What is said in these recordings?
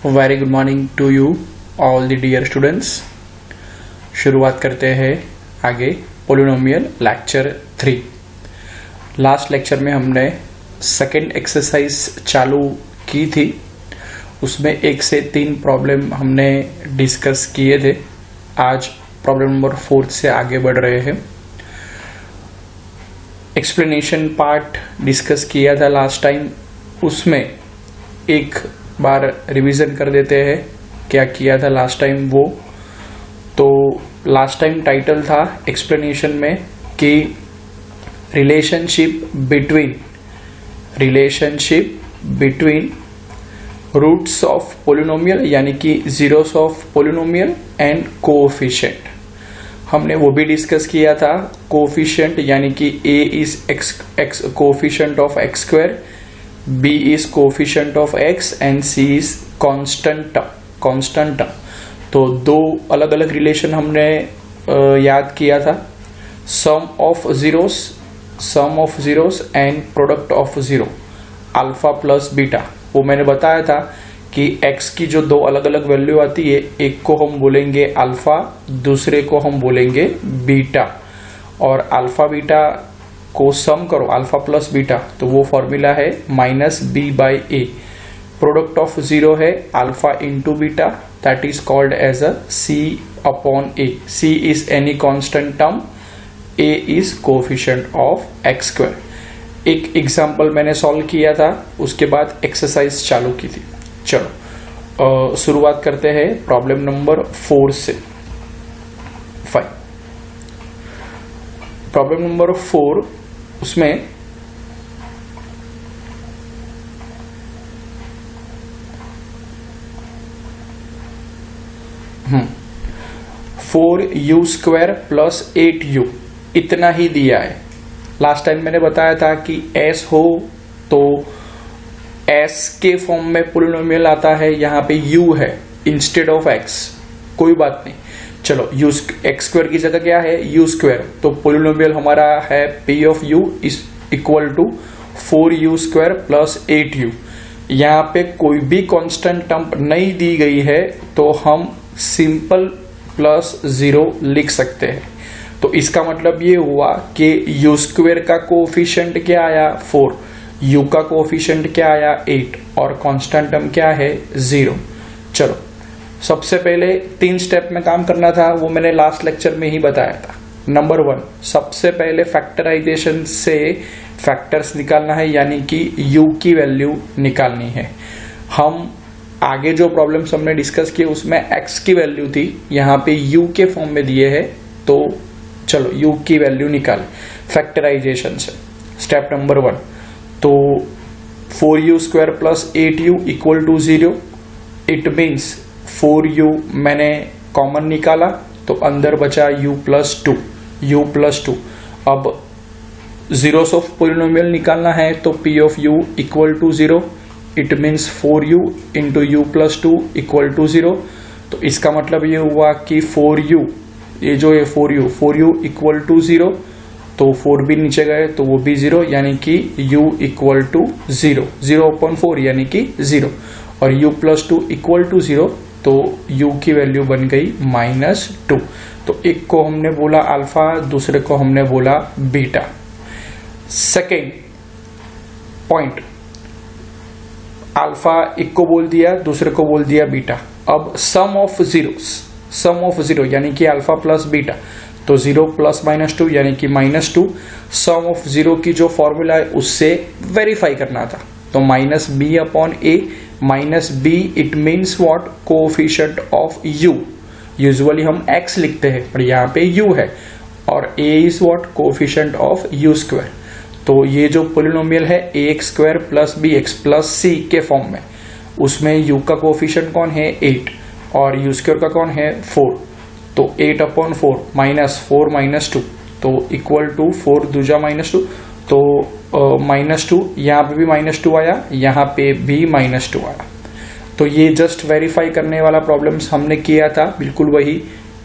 Very good morning to you all the dear students. शुरुआत करते हैं आगे पोलिनोमियल लेक्चर 3। लास्ट लेक्चर में हमने सेकेंड एक्सरसाइज चालू की थी, उसमें 1 से 3 प्रॉब्लम हमने डिस्कस किए थे। आज प्रॉब्लम नंबर 4 से आगे बढ़ रहे हैं। एक्सप्लेनेशन पार्ट डिस्कस किया था लास्ट टाइम, उसमें एक बार रिवीजन कर देते हैं क्या किया था लास्ट टाइम वो। तो लास्ट टाइम टाइटल था एक्सप्लेनेशन में कि relationship between roots of polynomial यानी कि zeros of polynomial and coefficient. हमने वो भी डिस्कस किया था। कोएफिशिएंट यानी कि a is x coefficient of x square, b is coefficient of x and c is constant term. तो दो अलग अलग रिलेशन हमने याद किया था। Sum of zeros and product of zero, alpha plus beta. वो मैंने बताया था कि x की जो दो अलग अलग वैल्यू आती है, एक को हम बोलेंगे अल्फा, दूसरे को हम बोलेंगे बीटा। और अल्फा बीटा को सम करो, अल्फा प्लस बीटा, तो वो फॉर्मूला है -b/a। प्रोडक्ट ऑफ जीरो है alpha into beta, that is called as a c/a। c is any constant term, a is coefficient of x square. एक example मैंने solve किया था, उसके बाद एक्सरसाइज चालू की थी। चलो शुरुआत करते हैं प्रॉब्लम नंबर 4 से 5। प्रॉब्लम नंबर 4, उसमें four you square plus 8u इतना ही दिया है। लास्ट टाइम मैंने बताया था कि s हो तो s के फॉर्म में पोलिनोमियल आता है, यहाँ पे u है इंस्टेड ऑफ x। कोई बात नहीं, चलो u x स्क्वायर की जगह क्या है u स्क्वायर, तो पोलिनोमियल हमारा है p of u is equal to 4u square plus 8u। यहाँ पे कोई भी कांस्टेंट टर्म नहीं दी गई है, तो हम सिंपल +0 लिख सकते हैं। तो इसका मतलब ये हुआ कि u स्क्वायर का कोएफिशिएंट क्या आया 4, u का कोएफिशिएंट क्या आया 8 और कांस्टेंट टर्म क्या है 0। चलो सबसे पहले 3 स्टेप में काम करना था, वो मैंने लास्ट लेक्चर में ही बताया था। नंबर 1, सबसे पहले फैक्टराइजेशन से फैक्टर्स निकालना है, यानी कि u की वैल्यू निकालनी है। हम आगे जो प्रॉब्लम्स हमने डिस्कस किए उसमें x की वैल्यू थी, यहाँ पे u के फॉर्म में दिए है, तो चलो u की वैल्यू निकाल फैक्टराइजेशन से। स्टेप नंबर 1, तो 4u square plus 8u equal to 0। It means 4u मैंने कॉमन निकाला, तो अंदर बचा u प्लस 2। अब जीरोस ऑफ पोलिनोमियल निकालना है, तो p of u equal to 0। It means 4u into u plus 2 equal to 0। तो इसका मतलब ये हुआ कि 4u, ये जो है 4u इक्वल टू 0, तो 4 भी नीचे गए तो वो भी 0, यानी कि u इक्वल टू 0/4 यानी कि 0, और u प्लस 2 इक्वल टू 0, तो u की वैल्यू बन गई -2। तो एक को हमने बोला अल्फा, दूसरे को हमने बोला बीटा। सेकेंड पॉइंट, अल्फा एक को बोल दिया, दूसरे को बोल दिया बीटा। अब सम ऑफ जीरो यानी कि अल्फा प्लस बीटा, तो 0 प्लस -2 यानी कि -2। सम ऑफ जीरो की जो फॉर्मूला है उससे वेरीफाई करना था, तो -b/a, -b it means what, coefficient of u। Usually हम x लिखते हैं, पर यहाँ पे u है, और a is what, coefficient of u square. तो ये जो पोलिनोमियल है ax square plus bx plus c के फॉर्म में, उसमें u का कोएफिशिएंट कौन है 8 और u स्क्वायर का कौन है 4। तो 8/4 -4 -2, तो इक्वल टू 4 दूजा -2, तो -2, यहाँ पे भी -2 आया, यहाँ पे भी -2 आया। तो ये जस्ट वेरीफाई करने वाला प्रॉब्लम्स हमने किया था, बिल्कुल वही,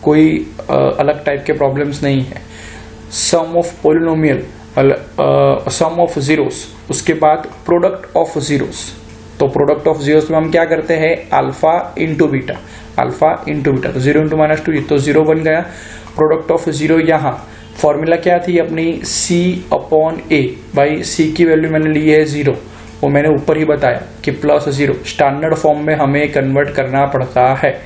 कोई अलग टाइप के प्रॉब्लम्स नहीं है। Sum of polynomial, sum of zeros, उसके बाद प्रोडक्ट ऑफ जीरोस। तो प्रोडक्ट ऑफ जीरोस में हम क्या करते हैं, alpha into beta, alpha into beta, तो 0 इंटू -2 तो 0 बन गया। प्रोडक्ट ऑफ जीरो, यहाँ फॉर्मूला क्या थी अपनी, C/A, भाई C की वैल्यू मैंने ली है 0, वो मैंने ऊपर ही बताया कि +0 स्टैंडर्ड फॉर्म में हमें कन्वर्ट करना पड़ता है।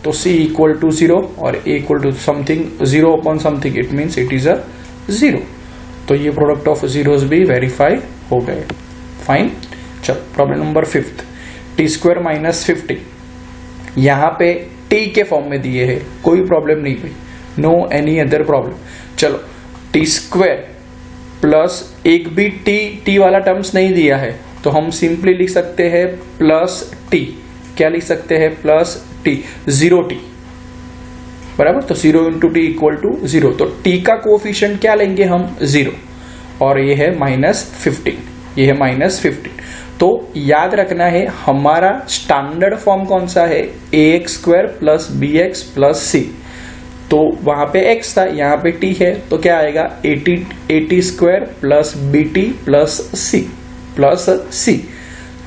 तो C इक्वल टू 0 और A इक्वल टू समथिंग 0/समथिंग, it means it is a 0। तो ये प्रोडक्ट ऑफ जीरोस भी वेरीफाई हो गए। फाइन। चलो प्रॉब्लम नंबर 5, t² - 50, यहाँ पे t के फॉर्म में दिए है, कोई प्रॉब्लम नहीं भाई, नो एनी अदर प्रॉब्लम। चलो t² प्लस एक भी t वाला टर्म्स नहीं दिया है, तो हम सिंपली लिख सकते हैं प्लस t, क्या लिख सकते हैं, प्लस t, 0t, बराबर। तो 0 इंटू टी इक्वल टू 0, तो t का कोफिशिएंट क्या लेंगे हम, 0, और ये है -15, ये है -15। तो याद रखना है हमारा स्टैंडर्ड फॉर्म कौन सा है, ax² plus bx plus c, तो वहां पे x था, यहाँ पे t है, तो क्या आएगा, at² plus bt plus c,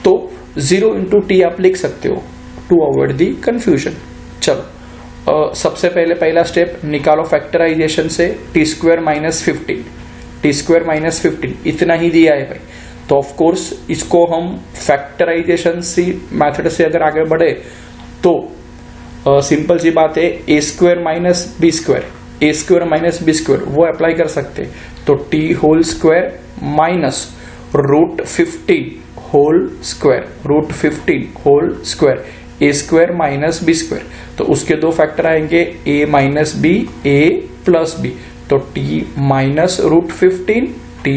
तो 0 इंटू टी आप लिख सकते हो टू अवॉइड दी कंफ्यूजन। चलो सबसे पहले पहला स्टेप निकालो फैक्टराइजेशन से, t² - 15 इतना ही दिया है भाई, तो ऑफ कोर्स इसको हम फैक्टराइजेशन सी मेथड से अगर आगे बढ़े तो सिंपल सी बात है, a² - b² वो अप्लाई कर सकते, तो t² minus √15 whole square, a² minus b², तो उसके दो फैक्टर आएंगे, a minus b, a plus b, तो t minus √15, t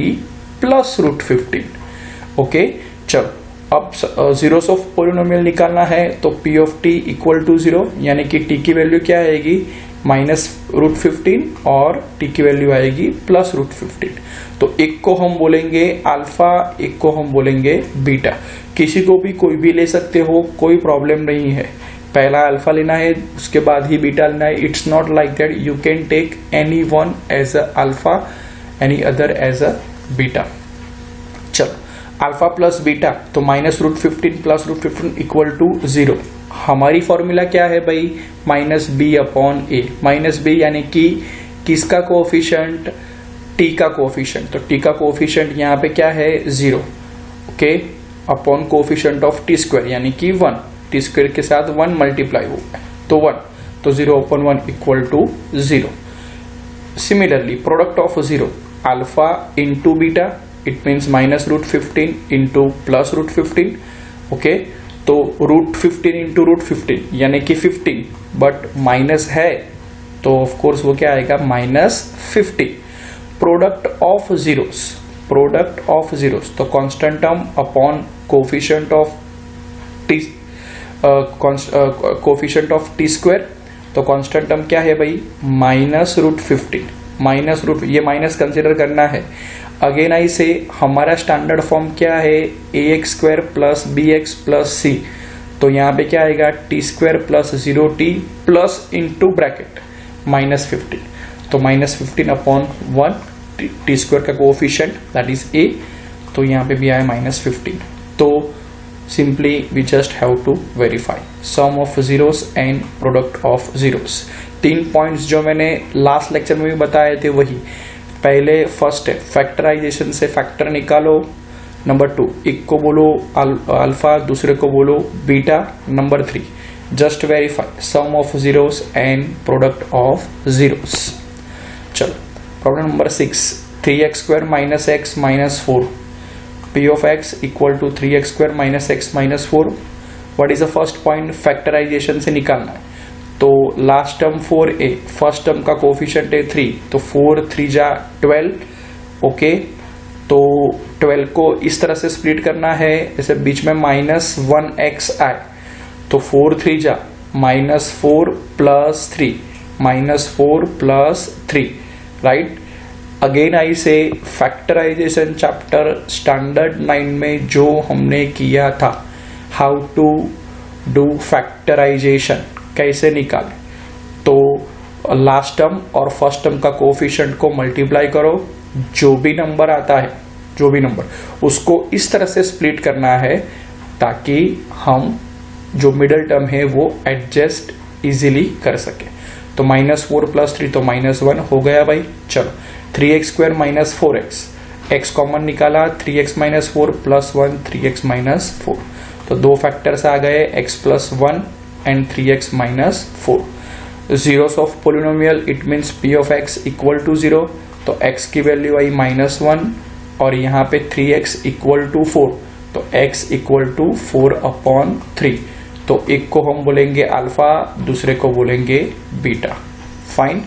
plus √15। Okay, चलो अब जीरोस ऑफ पोलिनोमियल निकालना है, तो p of t equal to 0, यानी कि t की वैल्यू क्या आएगी, -√15 और t की वैल्यू आएगी +√15। तो एक को हम बोलेंगे अल्फा, एक को हम बोलेंगे बीटा, किसी को भी कोई भी ले सकते हो, कोई प्रॉब्लम नहीं है। पहला अल्फा लेना है, उसके बाद ही बीटा लेना है, it's not like that, you can take any one as a alpha, any other as a beta. चलो अल्फा प्लस बीटा, तो -√15 प्लस √15 इक्वल टू 0। हमारी फॉर्मूला क्या है भाई, -b/a, -b यानी कि किसका कोएफिशिएंट, t का कोएफिशिएंट, तो t का कोएफिशिएंट यहाँ पे क्या है, 0, okay, upon coefficient of t² यानी कि 1, t² के साथ 1 मल्टीप्लाई हुआ है तो 1, तो 0/1 equal to 0। Similarly product of 0, alpha into beta, it means -√15 into +√15, okay, तो √15 इंटू √15 यानी कि 15, बट माइनस है तो ऑफ कोर्स वो क्या आएगा, -50। प्रोडक्ट ऑफ जीरोस, तो constant term upon coefficient of t, coefficient of t², तो कांस्टेंट टर्म क्या है भाई, -√15, ये माइनस कंसिडर करना है। अगेन आई से हमारा स्टैंडर्ड फॉर्म क्या है, ax² plus bx plus c, तो यहाँ पे क्या आएगा, t² plus 0t plus into bracket -15, तो -15 अपॉन 1, t² का कोएफिशिएंट दैट इज a, तो यहाँ पे भी आया -15। तो simply we just have to verify sum of zeros and product of zeros. 3 points जो मैंने लास्ट लेक्चर में भी बताए थे वही, पहले फर्स्ट है फैक्टराइजेशन से फैक्टर निकालो, नंबर 2 एक को बोलो अल्फा, दूसरे को बोलो beta, number 3 just verify sum of zeros and product of zeros. चलो problem number 6, 3x² - x - 4, p of x equal to 3x² - x - 4। What is the first point, factorization से निकालना है, तो last term 4a, first term का coefficient है 3, तो 4 3 जा 12, okay, तो 12 को इस तरह से स्प्लिट करना है, जैसे बीच में -1x आए, तो 4 3 जा -4 plus 3, -4 plus 3, right. Again I से फैक्टराइजेशन चैप्टर स्टैंडर्ड 9 में जो हमने किया था, हाउ टू डू फैक्टराइजेशन, कैसे निकालें, तो लास्ट टर्म और फर्स्ट टर्म का कोफिशिएंट को मल्टीप्लाई करो, जो भी नंबर आता है, जो भी नंबर उसको इस तरह से स्प्लिट करना है, ताकि हम जो मिडल टर्म है वो एडजस्ट इजीली कर सके। तो -4 + 3 तो -1 हो गया भाई। चलो 3x² - 4x, x कॉमन निकाला, 3x - 4 + 1 3x - 4, तो दो फैक्टर्स आ गए, x + 1 and 3x - 4। zeros of polynomial it means p of x = 0, तो x की वैल्यू आई -1 और यहाँ पे 3x = 4, तो x = 4/3। तो एक को हम बोलेंगे अल्फा, दूसरे को बोलेंगे बीटा। फाइन।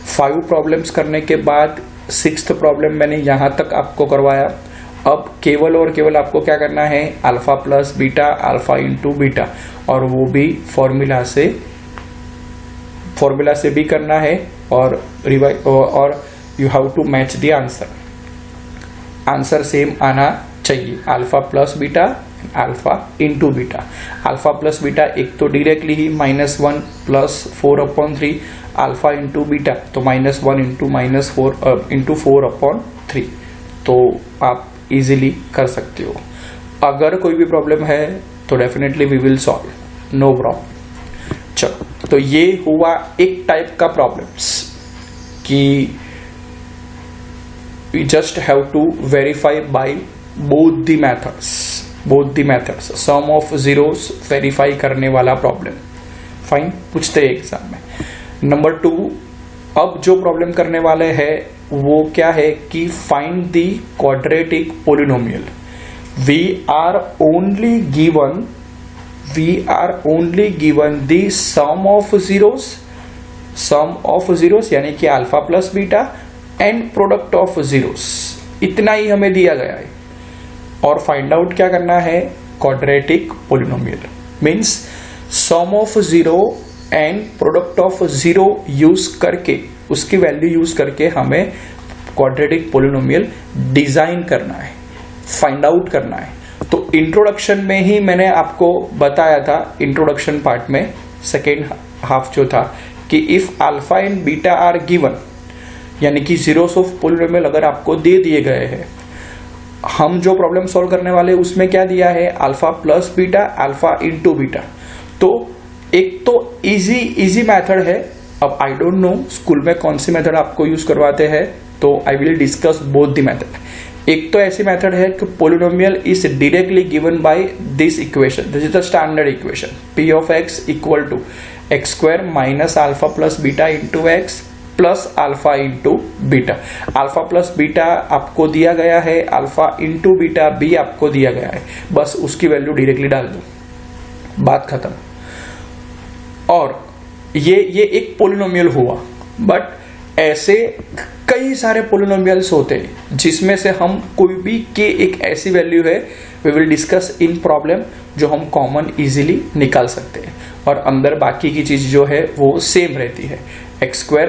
5 प्रॉब्लम्स करने के बाद 6th प्रॉब्लम मैंने यहां तक आपको करवाया। अब केवल और केवल आपको क्या करना है, alpha plus beta, alpha into beta, और वो भी फॉर्मूला से भी करना है, और you have to match the answer same आना चाहिए। Alpha plus beta, alpha into beta. Alpha plus beta एक तो डायरेक्टली ही -1 + 4/3, अल्फा इंटू बीटा तो -1 इंटू 4/3। तो आप इजीली कर सकते हो। अगर कोई भी प्रॉब्लम है तो definitely we will solve, no problem. चलो, तो ये हुआ एक टाइप का प्रॉब्लम्स कि we just have to verify by both the methods sum of zeros verify करने वाला प्रॉब्लम। फाइन, पूछते हैं एग्जाम में। नंबर 2, अब जो प्रॉब्लम करने वाले हैं वो क्या है कि find the quadratic polynomial. we are only given the sum of zeros यानी कि alpha plus beta and product of zeros, इतना ही हमें दिया गया है। और फाइंड आउट क्या करना है, quadratic polynomial means sum of zero and product of zero use करके, उसकी वैल्यू यूज करके हमें क्वाड्रेटिक पोलिनोमियल डिजाइन करना है, फाइंड आउट करना है। तो इंट्रोडक्शन में ही मैंने आपको बताया था, इंट्रोडक्शन पार्ट में सेकेंड हाफ जो था, कि if alpha and beta are given, यानी कि जीरोस ऑफ पोलिनोमियल अगर आपको दे दिए गए हैं, हम जो प्रॉब्लम सॉल्व करने वाले उसमें क्या दिया है, alpha plus beta, alpha into beta. तो एक तो इजी मेथड है। अब आई डोंट नो स्कूल में कौन सी मेथड आपको यूज करवाते हैं, तो I will discuss both the method. एक तो ऐसी मेथड है कि polynomial is directly given by this equation, this is the standard equation, p of x = x² - alpha plus beta into x plus alpha into beta. Alpha plus beta आपको दिया गया है, alpha into beta भी आपको दिया गया है, बस उसकी वैल्यू डायरेक्टली डाल दो, बात खत्म। और ये एक पोलिनोमियल हुआ, बट ऐसे कई सारे पोलिनोमियल्स होते हैं जिसमें से हम कोई भी के एक ऐसी वैल्यू है, we will discuss in problem, जो हम कॉमन इजीली निकाल सकते हैं, और अंदर बाकी की चीज जो है वो सेम रहती है, x²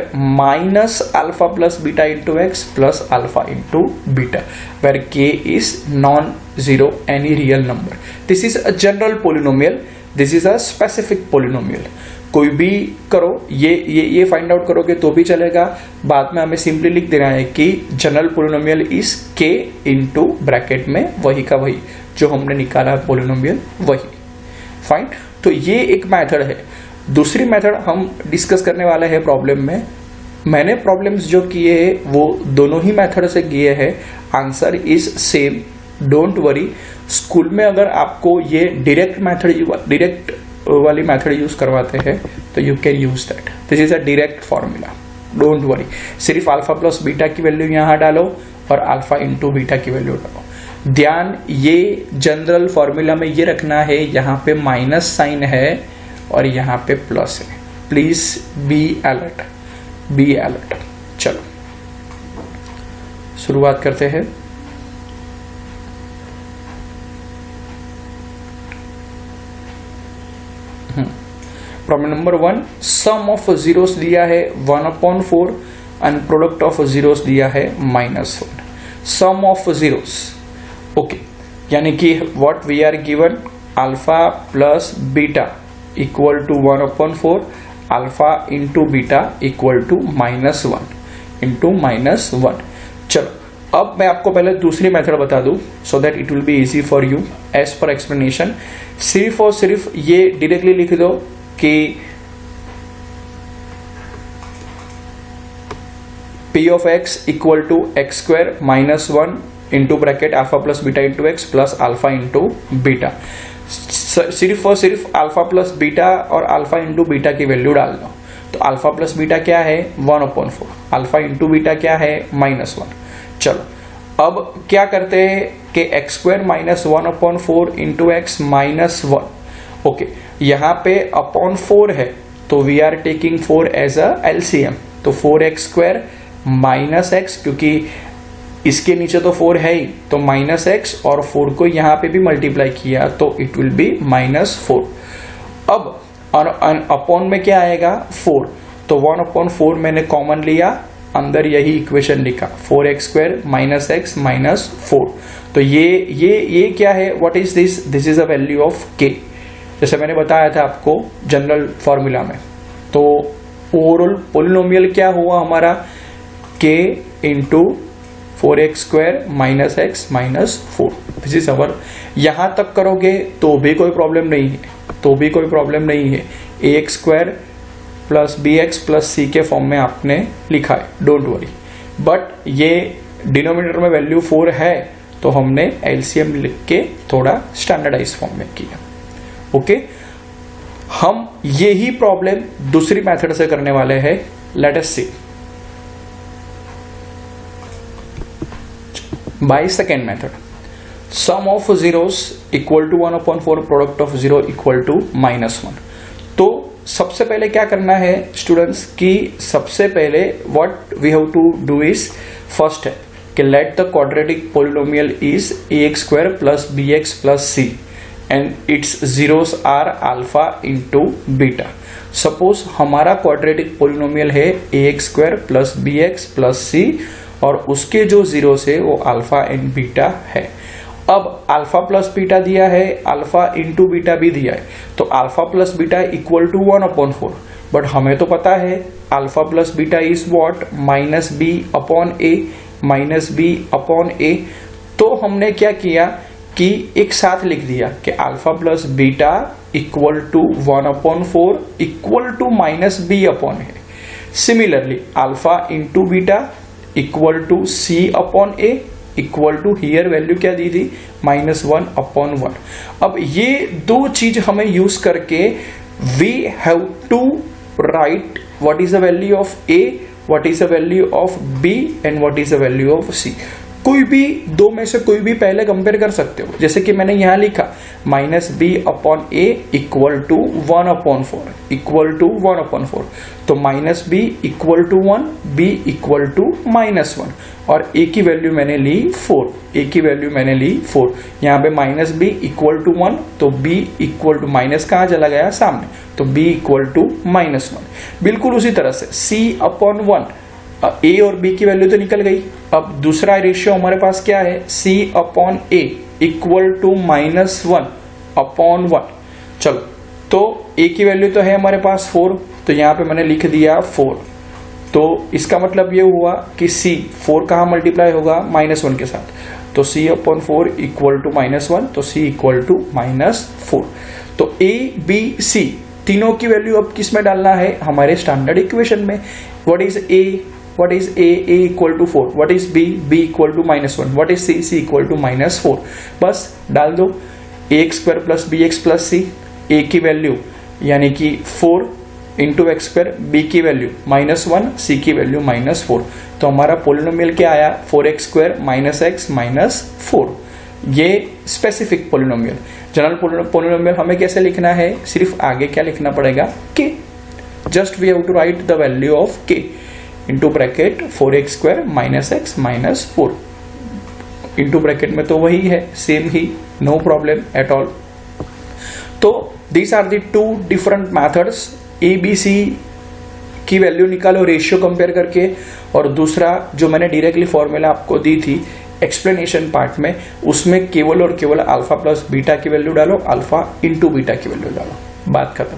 - alpha plus beta into x plus alpha into beta, where k is non-zero any real number. This is a general polynomial, this is a specific polynomial. कोई भी करो, ये फाइंड आउट करोगे तो भी चलेगा। बाद में हमें सिंपली लिख देना है कि general polynomial is k into bracket में वही का वही जो हमने निकाला पोलिनोमियल वही। फाइन, तो ये एक मेथड है। दूसरी मेथड हम डिस्कस करने वाले हैं प्रॉब्लम में। मैंने प्रॉब्लम्स जो किए हैं वो दोनों ही मेथड से किए हैं, answer is same, don't worry. School में अगर आपको ये डायरेक्ट वाली मेथड यूज करवाते हैं तो you can use that, this is a direct formula, don't worry. सिर्फ अल्फा प्लस बीटा की वैल्यू यहाँ डालो और अल्फा इंटू बीटा की वैल्यू डालो। ध्यान ये जनरल फॉर्मूला में ये रखना है, यहाँ पे माइनस साइन है और यहाँ पे प्लस है, प्लीज बी अलर्ट। चलो शुरुआत करते हैं। Problem number 1, sum of zeros दिया है 1/4 एंड प्रोडक्ट ऑफ जीरोस दिया है -1। सम ऑफ जीरोस, ओके, यानी कि what we are given, alpha plus beta equal to 1/4, alpha into beta equal to -1 into -1। चलो अब मैं आपको पहले दूसरी मेथड बता दूं so that it will be easy for you as per explanation. सिर्फ और सिर्फ ये डायरेक्टली लिख दो कि p of x equal to x square minus 1 into bracket alpha plus beta into x plus alpha into beta. सिर्फ और सिर्फ अल्फा प्लस बीटा और अल्फा इंटू बीटा की वैल्यू डाल दो। तो अल्फा प्लस बीटा क्या है 1/4, अल्फा इंटू बीटा क्या है -1। चलो अब क्या करते हैं कि x square minus 1/4 into x -1। Okay, यहाँ पे अपॉन 4 है तो we are taking 4 as a LCM. तो 4x स्क्वायर माइनस एक्स, क्योंकि इसके नीचे तो 4 है ही, तो -x और 4 को यहाँ पे भी मल्टीप्लाई किया तो इट विल बी -4। अब अपॉन में क्या आएगा 4, तो 1/4 मैंने कॉमन लिया, अंदर यही इक्वेशन लिखा 4x square minus x minus 4। तो ये क्या है, what is this, this is a value of k, जैसे मैंने बताया था आपको जनरल फॉर्मूला में। तो ओवरऑल पोलिनोमियल क्या हुआ हमारा k into 4x square minus x minus 4। This is our, यहां तक करोगे तो भी कोई प्रॉब्लम नहीं है, तो भी कोई प्रॉब्लम नहीं है। ax square plus bx plus c के फॉर्म में आपने लिखा है, डोंट वरी। बट ये डिनोमिनेटर में वैल्यू 4 है तो हमने एलसीएम लिख के थोड़ा स्टैंडर्डाइज फॉर्म में किया। ओके, हम यही प्रॉब्लम दूसरी मेथड से करने वाले हैं। Let us see by second method, sum of zeros equal to 1/4, product of 0 equal to -1। तो सबसे पहले क्या करना है स्टूडेंट्स कि सबसे पहले what we have to do is first है कि let the quadratic polynomial is ax square plus bx plus c and its zeros are alpha into beta. Suppose हमारा क्वाड्रेटिक पोलिनोमियल है ax square plus bx plus c और उसके जो zeros है वो alpha and beta है। अब alpha plus beta दिया है, अल्फा इंटू बीटा भी दिया है, तो alpha plus beta equal to 1/4। But हमें तो पता है alpha plus beta is what -b/a, -b/a। तो हमने क्या किया कि एक साथ लिख दिया कि alpha plus beta equal to 1/4 equal to -b/a। Similarly alpha into beta equal to c/a equal to here value क्या दी थी -1/1। अब ये दो चीज हमें यूज करके we have to write what is the value of a, what is the value of b and what is the value of c। कोई भी दो में से कोई भी पहले कंपेयर कर सकते हो, जैसे कि मैंने यहां लिखा -b/a equal to 1/4 equal to 1/4। तो -b equal to 1, b equal to -1 और a की वैल्यू मैंने ली 4, a की वैल्यू मैंने ली 4। यहाँ पे -b इक्वल टू 1 तो b इक्वल टू माइनस कहाँ चला गया सामने, तो b इक्वल टू -1। बिल्कुल उसी तरह से c/1, a और b की वैल्यू तो निकल गई। अब दूसरा रेशियो हमारे पास क्या है c/a इक्वल टू -1/1। चलो, तो a की वैल्यू तो है हमारे पास 4, तो यहाँ पे मैंने लिख दिया 4। तो इसका मतलब ये हुआ कि c 4 कहाँ मल्टीप्लाई होगा -1 के साथ, तो c/4 इक्वल टू -1, तो c इक्वल टू -4। तो a b c तीनों की वैल्यू अब किस में डालना है, हमारे स्टैंडर्ड इक्वेशन में। What is a, what is a equal to 4, what is b equal to -1, what is c equal to -4। बस डाल दो ax square plus bx plus c, a की वैल्यू यानी कि 4 इंटू एक्स स्क्वायर, b की value -1, c की value -4। तो हमारा पोलिनोमियल क्या आया 4x स्क्वायर -x -4। ये स्पेसिफिक पोलिनोमियल। जनरल पोलिनोमियल हमें कैसे लिखना है, सिर्फ आगे क्या लिखना पड़ेगा k, just we have to write the value of k into bracket 4x square -x -4 into bracket में तो वही है सेम ही, नो प्रॉब्लम एट ऑल। तो these are the two different methods, a b c की value निकालो ratio compare करके, और दूसरा जो मैंने डायरेक्टली फॉर्मूला आपको दी थी एक्सप्लेनेशन पार्ट में, उसमें केवल और केवल अल्फा प्लस बीटा की वैल्यू डालो, अल्फा इंटू बीटा की वैल्यू डालो, बात खत्म।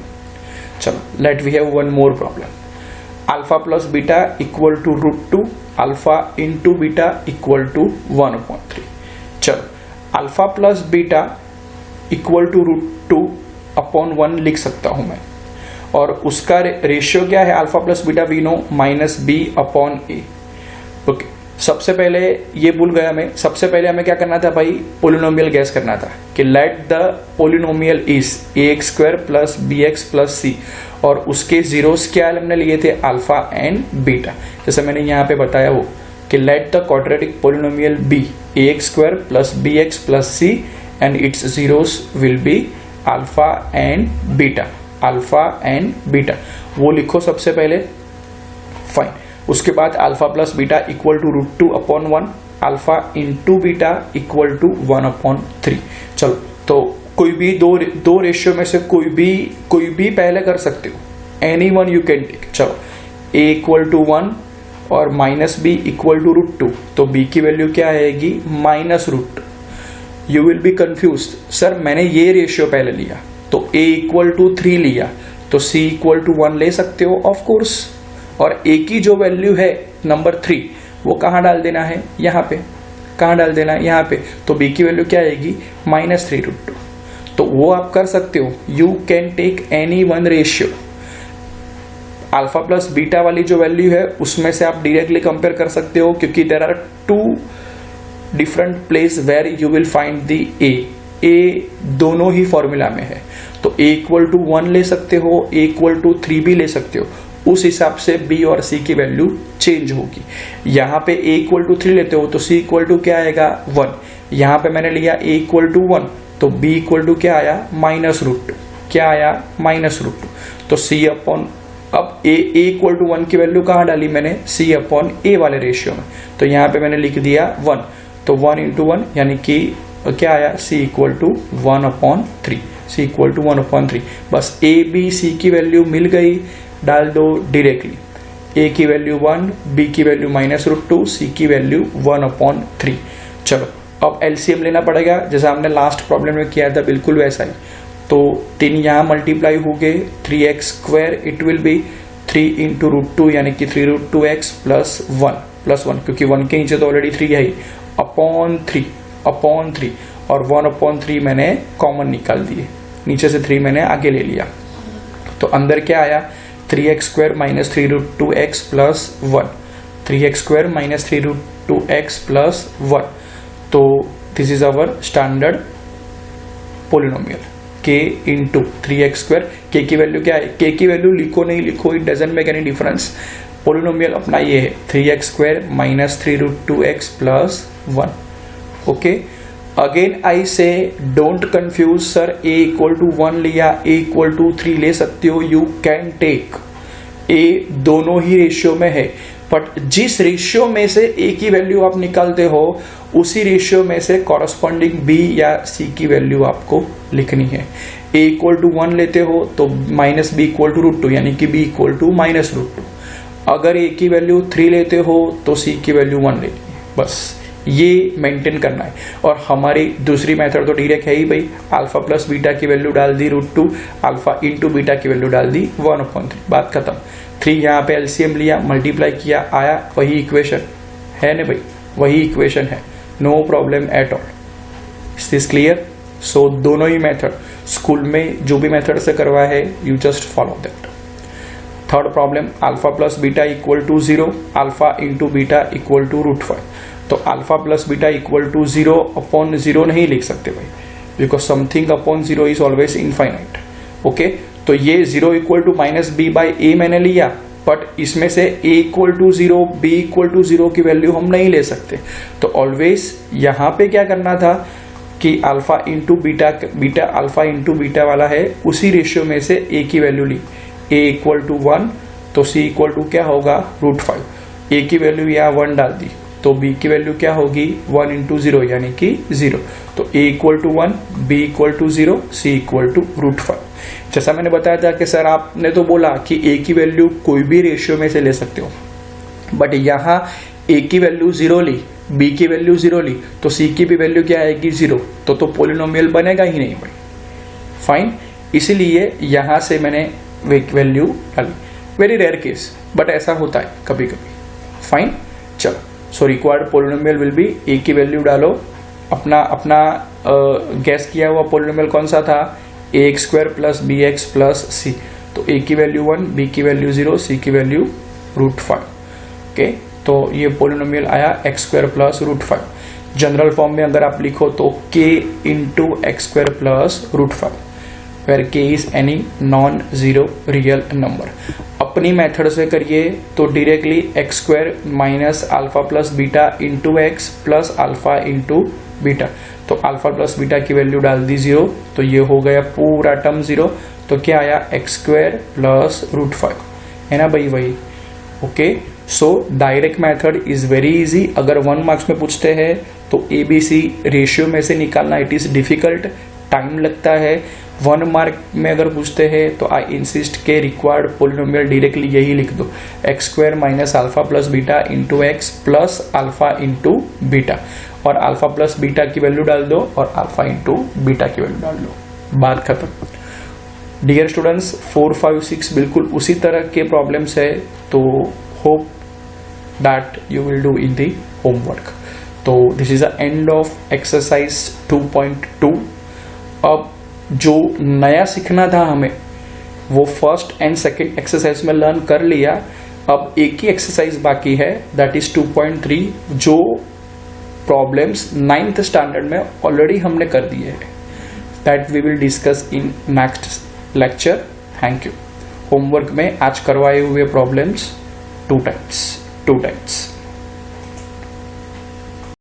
चलो let we have one more problem. Alpha plus beta equal to √2 alpha into beta equal to 1/3। चलो alpha plus beta equal to √2/1 लिख सकता हूं मैं, और उसका रेशियो क्या है alpha plus beta we know -b/a। ओके, सबसे पहले ये भूल गया मैं, सबसे पहले हमें क्या करना था भाई, पोलिनोमियल गैस करना था कि let the polynomial is ax² plus bx plus c, और उसके जीरोस क्या हमने लिए थे अल्फा एंड बीटा। जैसे मैंने यहाँ पे बताया वो कि let the quadratic polynomial be ax² plus bx plus c and its zeros will be alpha and beta, alpha and beta, वो लिखो सबसे पहले। फाइन, उसके बाद alpha plus beta equal to √2/1 alpha into beta equal to 1/3। चलो तो कोई भी दो रेशियो में से कोई भी पहले कर सकते हो, any one you can take. चलो a इक्वल टू 1 और -b इक्वल टू √2, तो b की वैल्यू क्या आएगी -√2। You will be confuse, sir मैंने ये रेशियो पहले लिया तो a इक्वल टू 3 लिया तो c इक्वल टू 1 ले सकते हो ऑफ कोर्स, और a की जो वैल्यू है नंबर 3 वो कहाँ डाल देना है, यहाँ पे। कहाँ डाल देना है, यहाँ पे। तो b की वैल्यू क्या आएगी -3√2। तो वो आप कर सकते हो, you can take any one ratio. Alpha plus beta वाली जो वैल्यू है उसमें से आप डायरेक्टली कंपेयर कर सकते हो, क्योंकि there are 2 different place where you will find the A दोनों ही फॉर्मूला में है। तो a इक्वल टू 1 ले सकते हो, a इक्वल टू 3 भी ले सकते हो, उस हिसाब से b और c की वैल्यू चेंज होगी। यहाँ पे a इक्वल टू 3 लेते हो तो c इक्वल टू क्या आएगा 1। यहाँ पे मैंने लिया a इक्वल टू 1 तो b इक्वल टू क्या आया -√2, क्या आया -√2। तो c अपॉन, अब a इक्वल टू 1 की वैल्यू कहाँ डाली मैंने, c अपॉन a वाले रेशियो में, तो यहाँ पे मैंने लिख दिया 1, तो 1 इंटू 1 यानी कि क्या आया c equal to 1/3, c equal to 1/3। बस a b c की वैल्यू मिल गई, डाल दो डायरेक्टली, a की वैल्यू 1, b की वैल्यू -√2, c की वैल्यू 1/3। चलो अब एलसीएम लेना पड़ेगा, जैसा हमने लास्ट प्रॉब्लम में किया था बिल्कुल वैसा ही। तो 3 यहाँ मल्टीप्लाई हो गए, 3x² it will B 3 into √2 यानी कि 3√2x प्लस 1 क्योंकि 1 के नीचे तो ऑलरेडी 3 है ही, अपॉन 3 और 1/3 मैंने कॉमन निकाल दिए, नीचे से 3 मैंने आगे ले लिया, तो अंदर क्या आया 3x² - 3√2x plus 1, 3x² - 3√2x plus 1। तो this is our standard polynomial k into 3x²। k की वैल्यू क्या है, k की वैल्यू लिखो नहीं लिखो it doesn't make any difference, polynomial अपना ये है 3x² - 3√2x plus 1। Okay, again I say don't confuse, sir a equal to 1 लिया, a इक्वल टू 3 ले सकते हो, यू कैन टेक a दोनों ही रेशियो में है, बट जिस रेशियो में से a की वैल्यू आप निकालते हो उसी रेशियो में से कॉरस्पॉन्डिंग b या c की वैल्यू आपको लिखनी है। a इक्वल टू 1 लेते हो तो -b इक्वल टू √2 यानी कि b इक्वल टू -√2। अगर a की वैल्यू 3 लेते हो तो c की वैल्यू 1 लेनी है, बस ये मेंटेन करना है। और हमारी दूसरी मेथड तो डायरेक्ट है ही भाई, अल्फा प्लस बीटा की वैल्यू डाल दी √2, अल्फा इंटू बीटा की वैल्यू डाल दी 1/3, बात खत्म। 3 यहाँ पे एलसीएम लिया, मल्टीप्लाई किया, आया वही इक्वेशन है ना भाई, वही इक्वेशन है, no problem at all. Is this clear? So दोनों ही मेथड स्कूल में जो भी मेथड से करवाया है you just follow that. Third problem, alpha plus beta equal to 0, alpha into beta equal to √5। तो alpha plus beta equal to 0/0 नहीं लिख सकते भाई, because something upon 0 is always infinite. Okay, तो ये 0 इक्वल टू -b/a मैंने लिया, but इसमें से a equal to 0, b equal to 0 की वैल्यू हम नहीं ले सकते। तो ऑलवेज यहाँ पे क्या करना था कि alpha into beta alpha into beta वाला है, उसी रेशियो में से a की वैल्यू ली, a इक्वल टू 1 तो c इक्वल टू क्या होगा √5, a की वैल्यू यहाँ 1 डाल दी तो b की वैल्यू क्या होगी 1 इंटू 0 यानी कि 0। तो a equal to 1, b equal to 0, c equal to √5। जैसा मैंने बताया था कि सर आपने तो बोला कि a की वैल्यू कोई भी रेशियो में से ले सकते हो, बट यहाँ a की वैल्यू 0 ली, b की वैल्यू 0 ली, तो c की भी वैल्यू क्या आएगी 0, तो पोलिनोमियल बनेगा ही नहीं भाई। फाइन, इसीलिए यहाँ से मैंने वैल्यू डाली। वेरी रेयर केस, बट ऐसा होता है कभी कभी. फाइन. चलो, so required polynomial will be, A की वैल्यू डालो, अपना गैस किया हुआ पोलिनोमियल कौन सा था, ax² plus bx plus c. तो a की वैल्यू 1, b की वैल्यू 0, c की वैल्यू √5. ओके, तो ये पोलिनोमियल आया x² प्लस √5. जनरल फॉर्म में अगर आप लिखो तो k into x² plus √5, where k is any non zero real number. अपनी मेथड से करिए तो directly x² minus alpha plus beta into x plus alpha into beta. तो अल्फा प्लस बीटा की वैल्यू डाल दी 0, तो ये हो गया पूरा टर्म 0. तो क्या आया, x² प्लस √5, है ना भाई वही. Okay, so direct method is very easy. अगर 1 मार्क्स में पूछते हैं तो ABC रेशियो में से निकालना इट इज डिफिकल्ट, टाइम लगता है. 1 मार्क में अगर पूछते हैं तो आई इंसिस्ट के रिक्वायर्ड पोलिनोमियल डायरेक्टली यही लिख दो, x² minus alpha plus beta into x plus alpha into beta, और अल्फा प्लस बीटा की वैल्यू डाल दो और अल्फा इंटू बीटा की वैल्यू डाल दो, बात खत्म. डियर स्टूडेंट्स, 4, 5, 6 बिल्कुल उसी तरह के प्रॉब्लम्स है, तो hope that you will do in the homework. तो this is the end of exercise 2.2. अब जो नया सीखना था हमें वो फर्स्ट एंड सेकेंड एक्सरसाइज में लर्न कर लिया. अब एक ही एक्सरसाइज बाकी है, दैट इज 2.3, जो प्रॉब्लम्स 9th स्टैंडर्ड में ऑलरेडी हमने कर दिए हैं. That we will discuss in next lecture. Thank you. Homework में आज करवाए हुए प्रॉब्लम्स 2 टाइम्स.